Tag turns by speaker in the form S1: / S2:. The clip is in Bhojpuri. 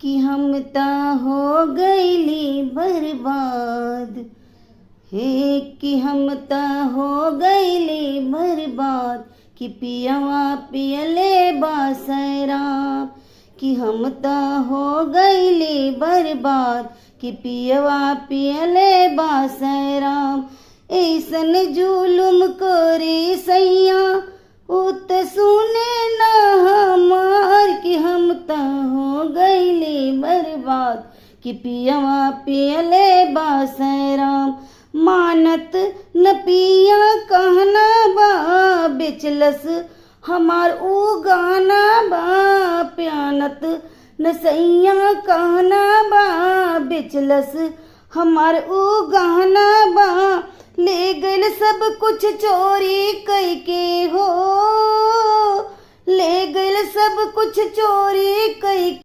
S1: कि हम ता हो गईली बर्बाद, हे कि हम ता हो गईली बर्बाद, कि पियवा पियले बासराम, कि हम ता हो गईली बर्बाद, कि पियवा पियले बासराम। ऐसन जुलुम कोरी सैया उत सुने न हमार, कि हम ता हो गईली बर्बाद, कि पियवा पियले बासराम। मानत न पिया कहना बा, बेचलस हमार ऊ गाना बा, प्यानत न सैया कहना बा, बेचलस हमार ऊ गाना बा। ले गइल सब कुछ चोरी कई के हो, ले गइल सब कुछ चोरी कई